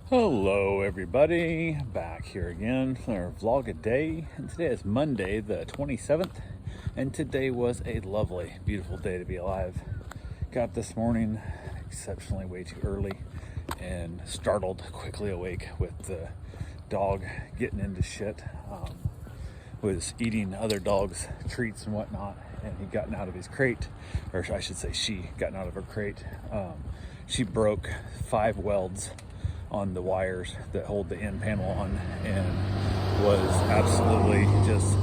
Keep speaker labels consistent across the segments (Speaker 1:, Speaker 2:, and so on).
Speaker 1: Hello everybody, back here again for our vlog a day, and today is Monday the 27th, and today was a lovely, beautiful day to be alive. Got up this morning exceptionally way too early and startled quickly awake with the dog getting into shit. Was eating other dogs' treats and whatnot, and he'd gotten out of his crate, or I should say she gotten out of her crate. She broke 5 welds on the wires that hold the end panel on, and was absolutely just,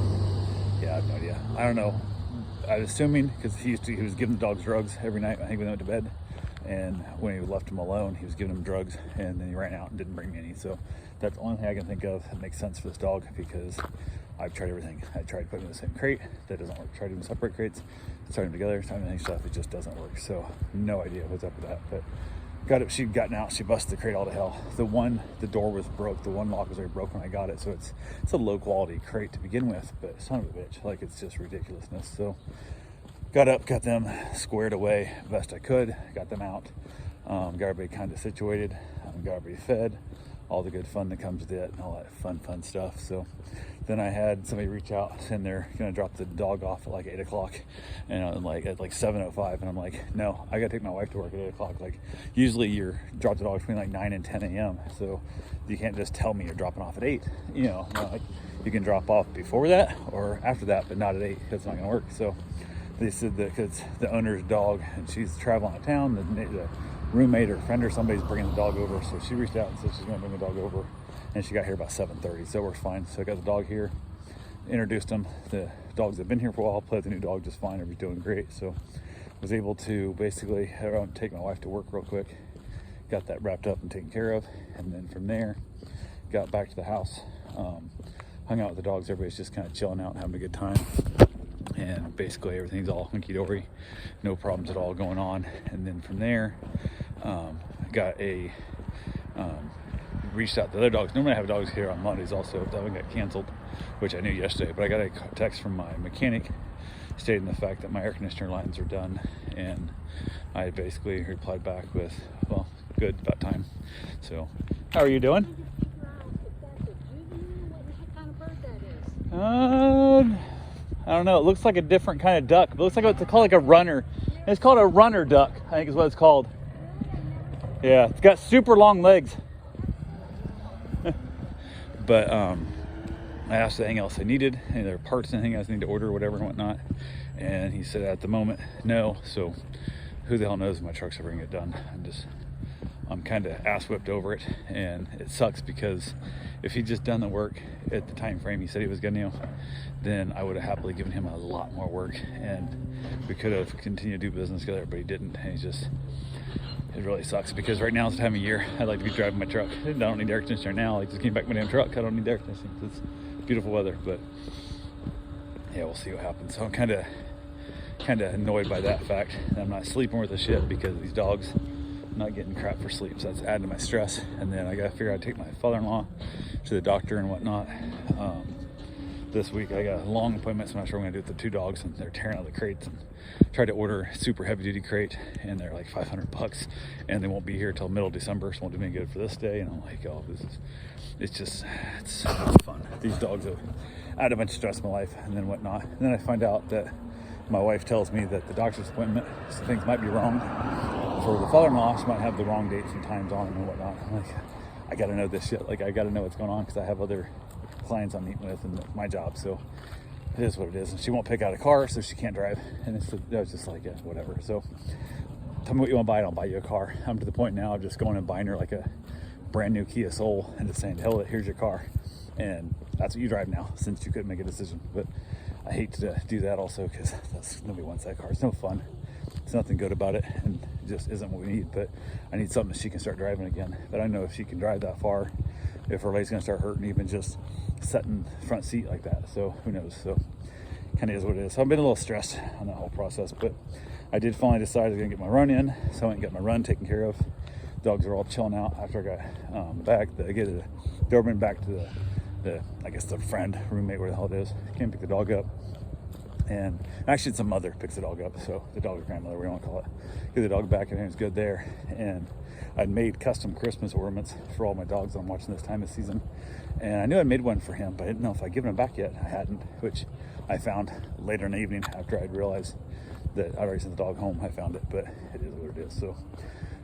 Speaker 1: I have no idea. I don't know. I'm assuming because he was giving the dogs drugs every night I think when they went to bed, and when he left them alone he was giving them drugs, and then he ran out and didn't bring me any. So that's the only thing I can think of that makes sense for this dog, because I've tried everything. I tried putting them in the same crate, that doesn't work. Tried them separate crates, starting them together, starting anything stuff, it just doesn't work. So no idea what's up with that. But got it. She'd gotten out. She busted the crate all to hell. The door was broke. The one lock was already broken when I got it. So it's a low quality crate to begin with. But son of a bitch, like, it's just ridiculousness. So got up, got them squared away best I could. Got them out. Got everybody kind of situated. Got everybody fed. All the good fun that comes with it, and all that fun stuff. So then I had somebody reach out, and they're gonna drop the dog off at like 8 o'clock, and at like 7:05, and I'm like, no, I gotta take my wife to work at 8 o'clock. Like, usually you're drop the dog between like 9 and 10 a.m. So you can't just tell me you're dropping off at 8. Like, you can drop off before that or after that, but not at 8, because it's not gonna work. So they said that because the owner's dog, and she's traveling out of town, the roommate or friend or somebody's bringing the dog over, so she reached out and said she's going to bring the dog over, and she got here about 7:30, so it works fine. So I got the dog here, introduced them. The dogs have been here for a while, played with the new dog just fine, everybody's doing great. So I was able to basically take my wife to work real quick, got that wrapped up and taken care of, and then from there got back to the house, hung out with the dogs. Everybody's just kind of chilling out and having a good time, and basically everything's all hunky-dory, no problems at all going on. And then from there, got reached out to the other dogs. Normally I have dogs here on Mondays also. That one got canceled, which I knew yesterday, but I got a text from my mechanic stating the fact that my air conditioner lines are done, and I basically replied back with, well, good, about time. So how are you doing? I don't know. It looks like a different kind of duck. It looks like it's called like a runner. It's called a runner duck, I think is what it's called. Yeah, it's got super long legs. But I asked anything else I needed, any other parts, anything else I need to order, whatever and whatnot. And he said at the moment, no. So who the hell knows if my truck's ever gonna get done. I'm kind of ass whipped over it, and it sucks because if he'd just done the work at the time frame he said he was gonna, then I would have happily given him a lot more work, and we could have continued to do business together, but he didn't. And it really sucks, because right now is the time of year I'd like to be driving my truck. I don't need air conditioner now. I just came back my damn truck. I don't need air conditioning. It's beautiful weather, but yeah, we'll see what happens. So I'm kind of annoyed by that fact that I'm not sleeping worth a shit because of these dogs. I'm not getting crap for sleep, so that's adding to my stress. And then I gotta figure out how to take my father-in-law to the doctor and whatnot. This week I got a long appointment, so I'm not sure what I'm gonna do with the 2 dogs, and they're tearing out the crates. And tried to order a super heavy duty crate, and they're like $500, and they won't be here till middle of December, so it won't do me good for this day. And I'm like, oh, it's so fun. These dogs have added a bunch of stress in my life and then whatnot. And then I find out that my wife tells me that the doctor's appointment, some things might be wrong. For the father-in-law, she might have the wrong dates and times on and whatnot. I'm like, I gotta know this shit. Like, I gotta know what's going on, because I have other clients I'm meeting with and my job. So it is what it is. And she won't pick out a car, so she can't drive. And that was just like, yeah, whatever. So tell me what you want to buy, and I'll buy you a car. I'm to the point now of just going and buying her like a brand new Kia Soul and just saying, hell, here's your car, and that's what you drive now, since you couldn't make a decision. But I hate to do that also, because nobody wants that car. It's no fun. It's nothing good about it, and it just isn't what we need. But I need something that she can start driving again. But I know if she can drive that far, if her leg's gonna start hurting, even just sitting front seat like that. So who knows? So kind of is what it is. So I've been a little stressed on that whole process, but I did finally decide I was gonna get my run in. So I went and got my run taken care of. Dogs are all chilling out after I got back. I get the Doberman back to the I guess the friend, roommate, where the hell it is. Came pick the dog up. And actually it's a mother picks the dog up, so the dog or grandmother, we don't call it. Get the dog back, everything's good there. And I'd made custom Christmas ornaments for all my dogs I'm watching this time of season. And I knew I made one for him, but I didn't know if I'd given him back yet. I hadn't, which I found later in the evening after I'd realized that I'd already sent the dog home. I found it, but it is what it is. So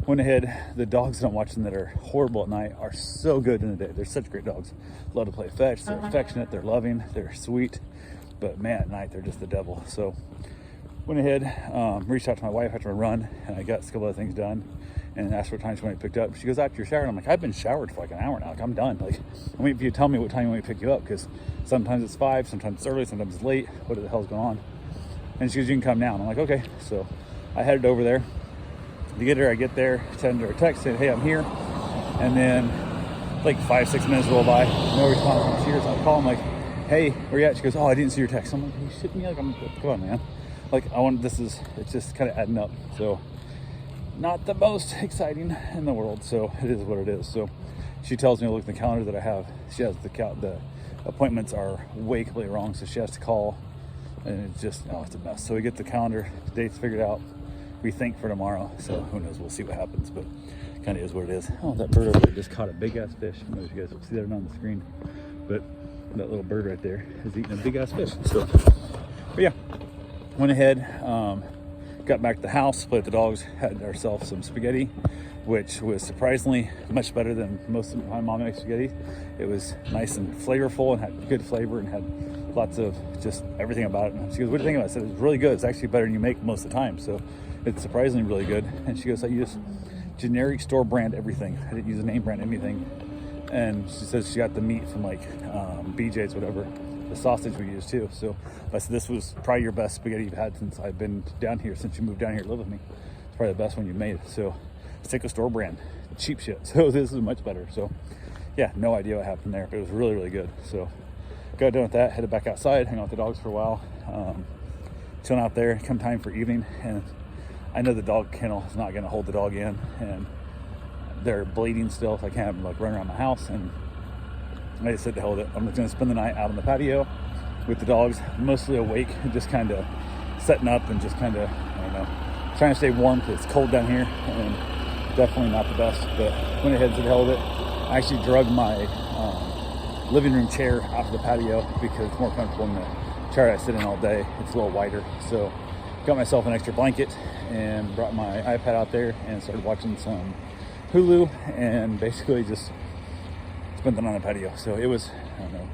Speaker 1: went ahead. The dogs that I'm watching that are horrible at night are so good in the day. They're such great dogs. Love to play fetch. They're affectionate. They're loving. They're sweet. But man, at night they're just the devil. So went ahead, reached out to my wife after a run, and I got a couple of things done, and asked what time she wanted to pick up. She goes, after your shower. And I'm like, I've been showered for like an hour now. Like, I'm done. Like, I'm waiting for you to tell me what time you want me to pick you up, because sometimes it's 5, sometimes it's early, sometimes it's late. What the hell's going on? And she goes, you can come now. And I'm like, okay. So I headed over there. To get her, I get there, send her a text, saying, hey, I'm here. And then like 5-6 minutes roll by, no response from Cheers. I call him like, hey, where you at? She goes, oh, I didn't see your text. I'm like, you shitting me? Like, come on, man. Like, it's just kind of adding up. So not the most exciting in the world. So it is what it is. So she tells me to look at the calendar that I have. She has the appointments are way completely wrong. So she has to call, and it's just, it's a mess. So we get the calendar, the dates figured out. We think for tomorrow. So who knows? We'll see what happens, but kind of is what it is. Oh, that bird over there just caught a big ass fish. I don't know if you guys will see that on the screen, but that little bird right there is eating a big ass fish. So, but yeah, went ahead, got back to the house, played with the dogs, had ourselves some spaghetti, which was surprisingly much better than most of my mom makes spaghetti. It was nice and flavorful and had good flavor and had lots of just everything about it. And she goes, what do you think about it? I said, it's really good. It's actually better than you make most of the time. So it's surprisingly really good. And she goes, I use generic store brand everything. I didn't use a name brand anything. And she says she got the meat from like BJ's, whatever. The sausage we use too. So I said, this was probably your best spaghetti you've had since I've been down here, since you moved down here to live with me. It's probably the best one you made. So stick with store brand, cheap shit. So this is much better. So yeah, no idea what happened there, but it was really, really good. So got done with that, headed back outside, hang out with the dogs for a while, chilling out there. Come time for evening, and I know the dog kennel is not going to hold the dog in, and they're bleeding still, so I can't have them like run around my house. And I just said to hold it. I'm just going to spend the night out on the patio with the dogs, mostly awake, and just kind of setting up and just kind of, I don't know, trying to stay warm because it's cold down here and definitely not the best. But went ahead and said held it. I actually drug my living room chair out to the patio because it's more comfortable than the chair I sit in all day. It's a little wider. So got myself an extra blanket and brought my iPad out there and started watching some Hulu and basically just spent the night on the patio. So it was, I don't know,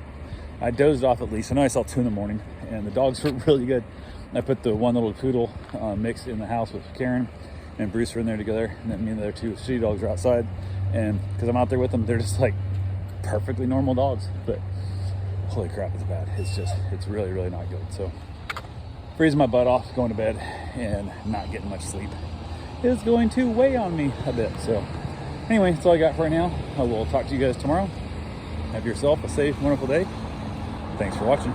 Speaker 1: I dozed off at least. I know I saw 2 in the morning, and the dogs were really good. I put the one little poodle mix in the house with Karen and Bruce were in there together, and then me and the other 2 city dogs are outside. And because I'm out there with them, they're just like perfectly normal dogs, but holy crap, it's bad. It's really, really not good. So freezing my butt off, going to bed, and not getting much sleep is going to weigh on me a bit. So anyway, that's all I got for right now. I will talk to you guys tomorrow. Have yourself a safe, wonderful day. Thanks for watching.